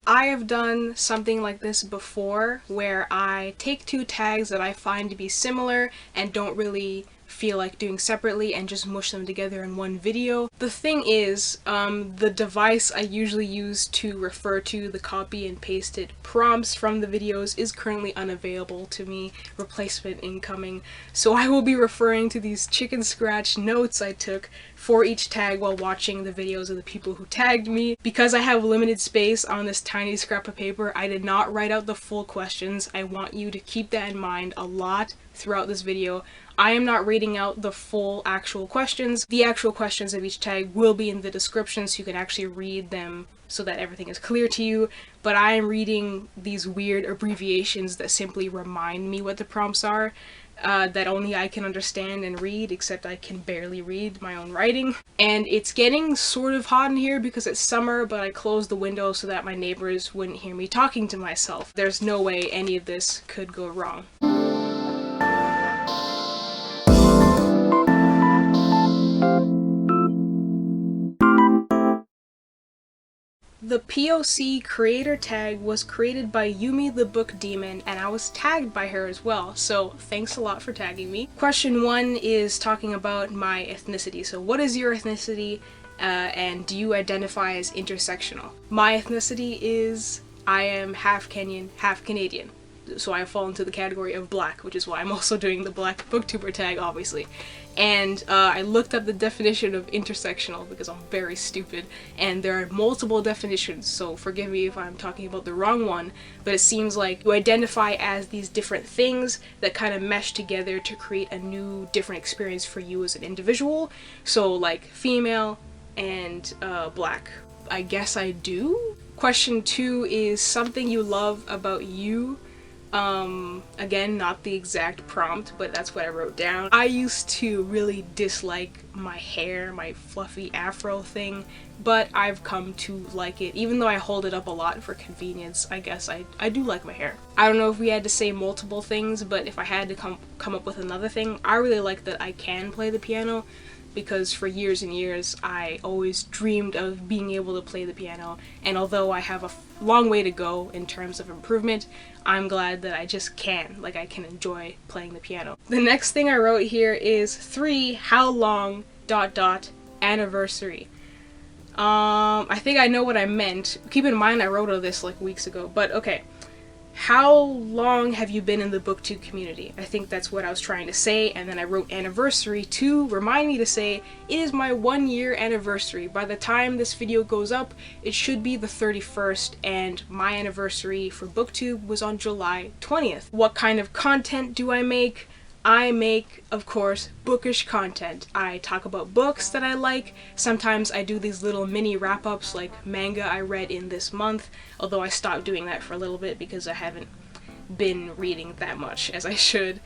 I have done something like this before where I take two tags that I find to be similar and don't really feel like doing separately and just mush them together in one video. The thing is, the device I usually use to refer to the copy and pasted prompts from the videos is currently unavailable to me, replacement incoming, so I will be referring to these chicken scratch notes I took for each tag while watching the videos of the people who tagged me. Because I have limited space on this tiny scrap of paper, I did not write out the full questions. I want you to keep that in mind a lot throughout this video. I am not reading out the full actual questions. The actual questions of each tag will be in the description so you can actually read them so that everything is clear to you, but I am reading these weird abbreviations that simply remind me what the prompts are, that only I can understand and read, except I can barely read my own writing. And it's getting sort of hot in here because it's summer, but I closed the window so that my neighbors wouldn't hear me talking to myself. There's no way any of this could go wrong. The POC creator tag was created by Yumi the Book Demon, and I was tagged by her as well, so thanks a lot for tagging me. Question 1 is talking about my ethnicity. So what is your ethnicity, and do you identify as intersectional? My ethnicity is I am half Kenyan, half Canadian. So I fall into the category of black, which is why I'm also doing the black booktuber tag, obviously. And I looked up the definition of intersectional because I'm very stupid, and there are multiple definitions, so forgive me if I'm talking about the wrong one, but it seems like you identify as these different things that kind of mesh together to create a new, different experience for you as an individual. So like female and black. I guess I do? Question 2 is something you love about you. Again, not the exact prompt, but that's what I wrote down. I used to really dislike my hair, my fluffy afro thing, but I've come to like it. Even though I hold it up a lot for convenience, I guess I do like my hair. I don't know if we had to say multiple things, but if I had to come up with another thing, I really like that I can play the piano, because for years and years I always dreamed of being able to play the piano, and although I have a long way to go in terms of improvement, I'm glad that I just can. Like, I can enjoy playing the piano. The next thing I wrote here is 3, how long, ... anniversary. I think I know what I meant. Keep in mind I wrote all this like weeks ago, but okay. How long have you been in the booktube community? I think that's what I was trying to say, and then I wrote anniversary to remind me to say it is my 1-year anniversary. By the time this video goes up, it should be the 31st, and my anniversary for booktube was on July 20th. What kind of content do I make? I make, of course, bookish content. I talk about books that I like. Sometimes I do these little mini wrap-ups like manga I read in this month, although I stopped doing that for a little bit because I haven't been reading that much as I should.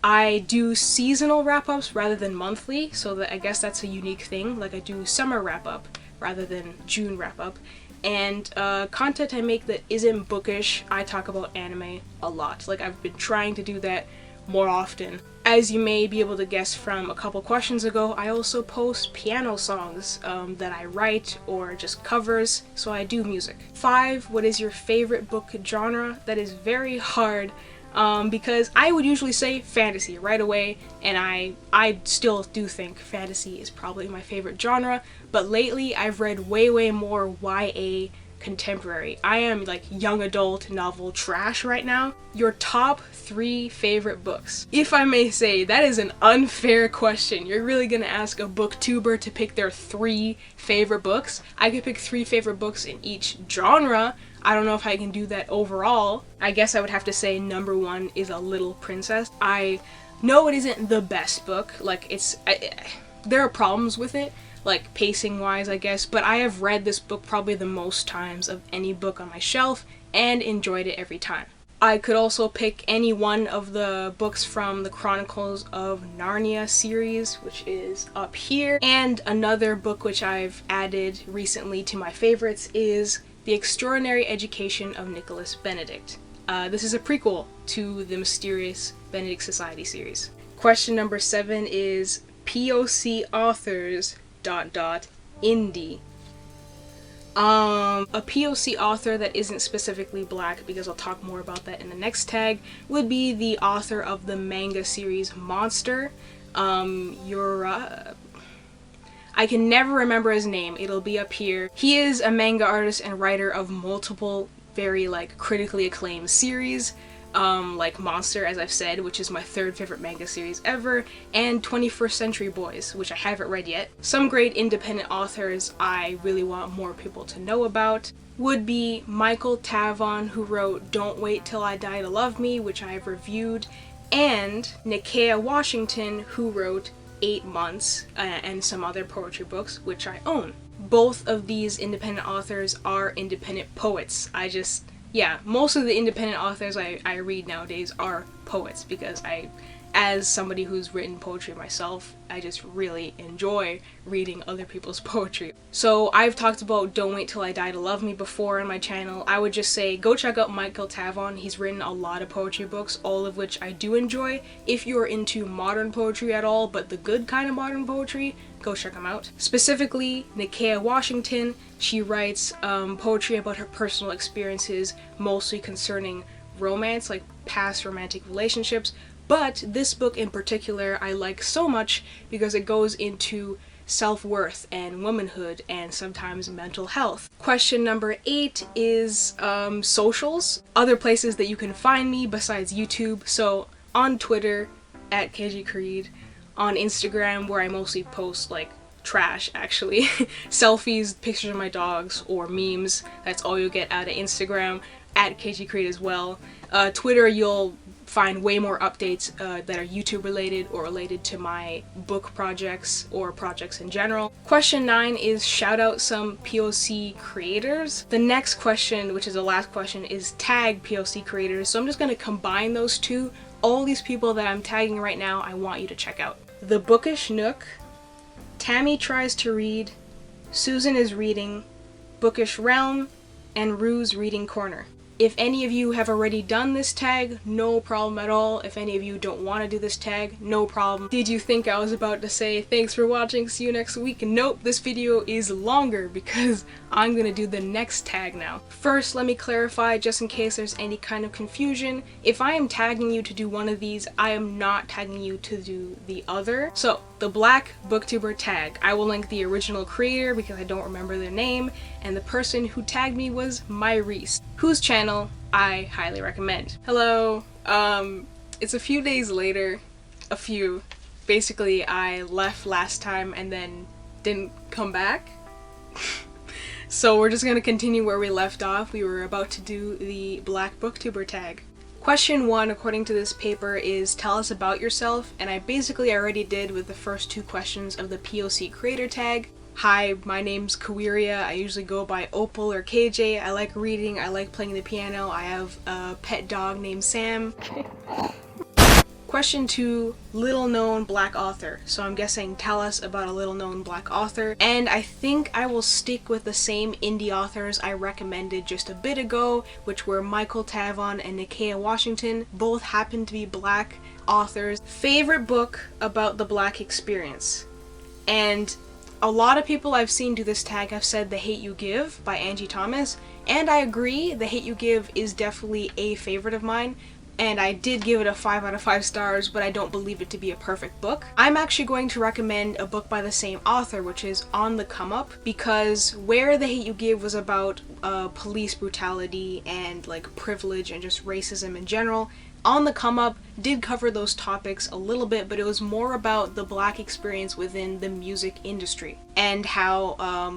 I do seasonal wrap-ups rather than monthly, so that I guess that's a unique thing. Like, I do summer wrap-up rather than June wrap-up. And content I make that isn't bookish, I talk about anime a lot. Like, I've been trying to do that more often. As you may be able to guess from a couple questions ago, I also post piano songs that I write or just covers, so I do music. 5, what is your favorite book genre? That is very hard because I would usually say fantasy right away, and I still do think fantasy is probably my favorite genre, but lately I've read way more YA contemporary. I am like young adult novel trash right now. Your top 3 favorite books. If I may say, that is an unfair question. You're really gonna ask a booktuber to pick their 3 favorite books? I could pick 3 favorite books in each genre. I don't know if I can do that overall. I guess I would have to say number 1 is A Little Princess. I know it isn't the best book, like there are problems with it, like pacing wise I guess, but I have read this book probably the most times of any book on my shelf and enjoyed it every time. I could also pick any one of the books from the Chronicles of Narnia series, which is up here, and another book which I've added recently to my favorites is The Extraordinary Education of Nicholas Benedict. This is a prequel to the Mysterious Benedict Society series. Question number 7 is POC authors ... indie. A POC author that isn't specifically black, because I'll talk more about that in the next tag, would be the author of the manga series Monster. I can never remember his name. It'll be up here. He is a manga artist and writer of multiple very like critically acclaimed series, like Monster, as I've said, which is my third favorite manga series ever, and 21st Century Boys, which I haven't read yet. Some great independent authors I really want more people to know about would be Michael Tavon, who wrote Don't Wait Till I Die to Love Me, which I have reviewed, and Nikea Washington, who wrote 8 Months and some other poetry books, which I own. Both of these independent authors are independent poets. Most of the independent authors I read nowadays are poets, because as somebody who's written poetry myself, I just really enjoy reading other people's poetry. So I've talked about Don't Wait Till I Die to Love Me before on my channel. I would just say go check out Michael Tavon. He's written a lot of poetry books, all of which I do enjoy. If you're into modern poetry at all, but the good kind of modern poetry, go check him out. Specifically, Nikea Washington, she writes poetry about her personal experiences, mostly concerning romance, like past romantic relationships. But this book in particular I like so much because it goes into self-worth and womanhood and sometimes mental health. Question number 8 is socials, other places that you can find me besides YouTube. So on Twitter at KGCreed, on Instagram, where I mostly post like trash actually, selfies, pictures of my dogs, or memes. That's all you'll get out of Instagram, at KGCreed as well. Twitter, you'll find way more updates that are YouTube related or related to my book projects or projects in general. Question 9 is shout out some POC creators. The next question, which is the last question, is tag POC creators. So I'm just going to combine those two. All these people that I'm tagging right now, I want you to check out. The Bookish Nook, Tammy Tries to Read, Susan is Reading, Bookish Realm, and Rue's Reading Corner. If any of you have already done this tag, no problem at all. If any of you don't want to do this tag, no problem. Did you think I was about to say thanks for watching, see you next week? Nope, this video is longer because I'm gonna do the next tag now. First, let me clarify, just in case there's any kind of confusion. If I am tagging you to do one of these, I am not tagging you to do the other. So, the Black Booktuber tag. I will link the original creator because I don't remember their name, and the person who tagged me was Myreese, whose channel I highly recommend. Hello, it's a few days later, basically I left last time and then didn't come back. So we're just gonna continue where we left off. We were about to do the Black Booktuber tag. Question 1, according to this paper, is tell us about yourself, and I basically already did with the first 2 questions of the POC creator tag. Hi, my name's Kawiria. I usually go by Opal or KJ. I like reading, I like playing the piano. I have a pet dog named Sam. Question 2, little known black author. So I'm guessing tell us about a little known black author. And I think I will stick with the same indie authors I recommended just a bit ago, which were Michael Tavon and Nikea Washington. Both happen to be black authors. Favorite book about the black experience. And a lot of people I've seen do this tag have said The Hate U Give by Angie Thomas, and I agree, The Hate U Give is definitely a favorite of mine, and I did give it a 5 out of 5 stars, but I don't believe it to be a perfect book. I'm actually going to recommend a book by the same author, which is On the Come Up, because where The Hate U Give was about police brutality and like privilege and just racism in general, On the Come Up did cover those topics a little bit, but it was more about the black experience within the music industry and how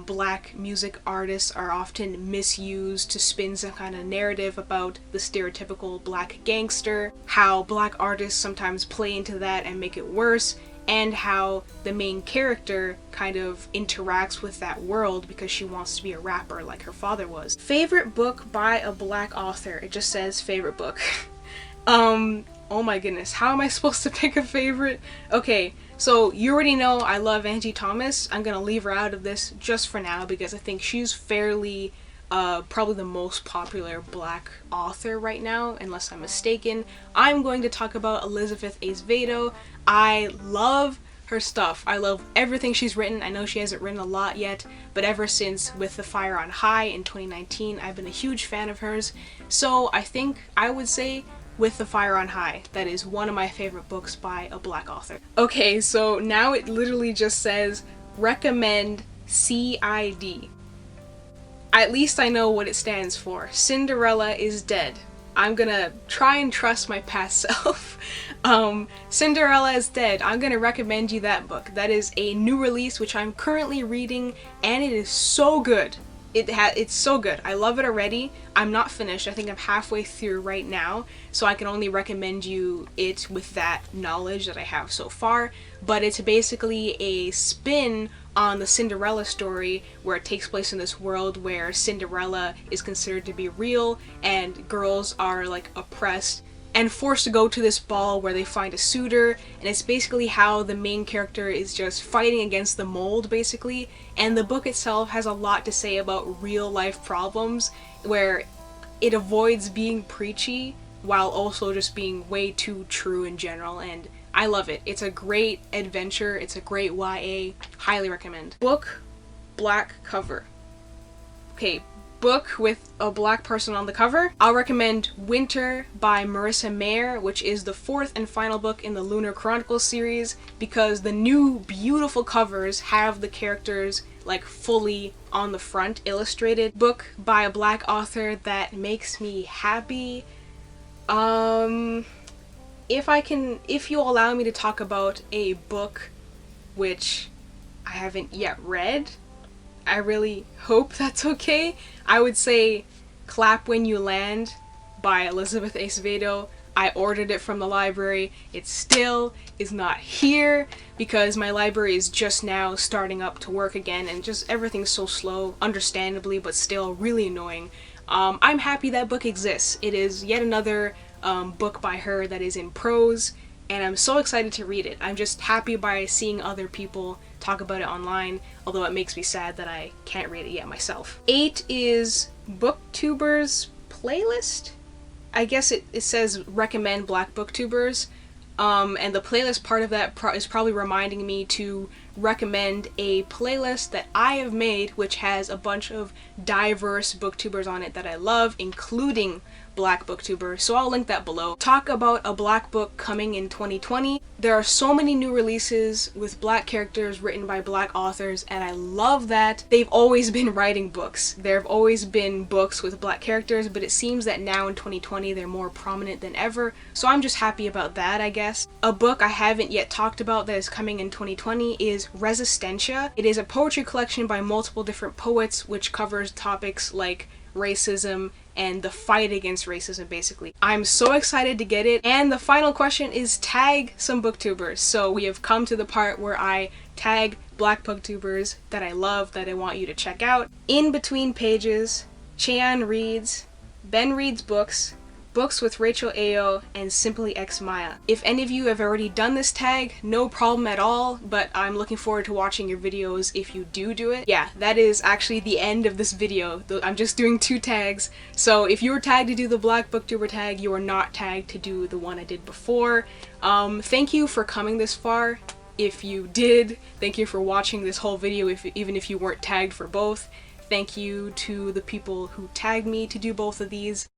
black music artists are often misused to spin some kind of narrative about the stereotypical black gangster, how black artists sometimes play into that and make it worse, and how the main character kind of interacts with that world because she wants to be a rapper like her father was. Favorite book by a black author. It just says favorite book. Oh my goodness, how am I supposed to pick a favorite? Okay, so you already know I love Angie Thomas. I'm gonna leave her out of this just for now because I think she's fairly, probably the most popular black author right now, unless I'm mistaken. I'm going to talk about Elizabeth Azevedo. I love her stuff. I love everything she's written. I know she hasn't written a lot yet, but ever since With the Fire on High in 2019, I've been a huge fan of hers. So I think I would say With the Fire on High. That is one of my favorite books by a Black author. Okay, so now it literally just says recommend CID. At least I know what it stands for. Cinderella is Dead. I'm gonna try and trust my past self. Cinderella is Dead. I'm gonna recommend you that book. That is a new release which I'm currently reading, and it is so good. It's so good. I love it already. I'm not finished. I think I'm halfway through right now, so I can only recommend you it with that knowledge that I have so far. But it's basically a spin on the Cinderella story, where it takes place in this world where Cinderella is considered to be real and girls are like oppressed and forced to go to this ball where they find a suitor, and it's basically how the main character is just fighting against the mold basically. And the book itself has a lot to say about real life problems, where it avoids being preachy while also just being way too true in general, and I love it. It's a great adventure. It's a great YA. Highly recommend. Book, black cover. Okay, book with a black person on the cover. I'll recommend Winter by Marissa Mayer, which is the fourth and final book in the Lunar Chronicles series, because the new beautiful covers have the characters like fully on the front illustrated. Book by a black author that makes me happy. If you'll allow me to talk about a book which I haven't yet read, I really hope that's okay. I would say Clap When You Land by Elizabeth Acevedo. I ordered it from the library. It still is not here because my library is just now starting up to work again, and just everything's so slow, understandably, but still really annoying. I'm happy that book exists. It is yet another book by her that is in prose, and I'm so excited to read it. I'm just happy by seeing other people talk about it online, although it makes me sad that I can't read it yet myself. 8 is Booktuber's playlist. I guess it says recommend Black Booktubers, and the playlist part of that is probably reminding me to recommend a playlist that I have made, which has a bunch of diverse booktubers on it that I love, including Black Booktuber, so I'll link that below. Talk about a black book coming in 2020. There are so many new releases with black characters written by black authors, and I love that. They've always been writing books. There have always been books with black characters, but it seems that now in 2020 they're more prominent than ever, so I'm just happy about that, I guess. A book I haven't yet talked about that is coming in 2020 is Resistencia. It is a poetry collection by multiple different poets which covers topics like racism and the fight against racism, basically. I'm so excited to get it. And the final question is tag some booktubers. So we have come to the part where I tag black booktubers that I love, that I want you to check out. In between pages, Chean Reads, Ben Reads Books, Books with Rachel Ayo, and Simply X Maya. If any of you have already done this tag, no problem at all, but I'm looking forward to watching your videos if you do it. Yeah, that is actually the end of this video. I'm just doing 2 tags, so if you were tagged to do the Black Booktuber tag, you are not tagged to do the one I did before. Thank you for coming this far. If you did, thank you for watching this whole video, even if you weren't tagged for both. Thank you to the people who tagged me to do both of these.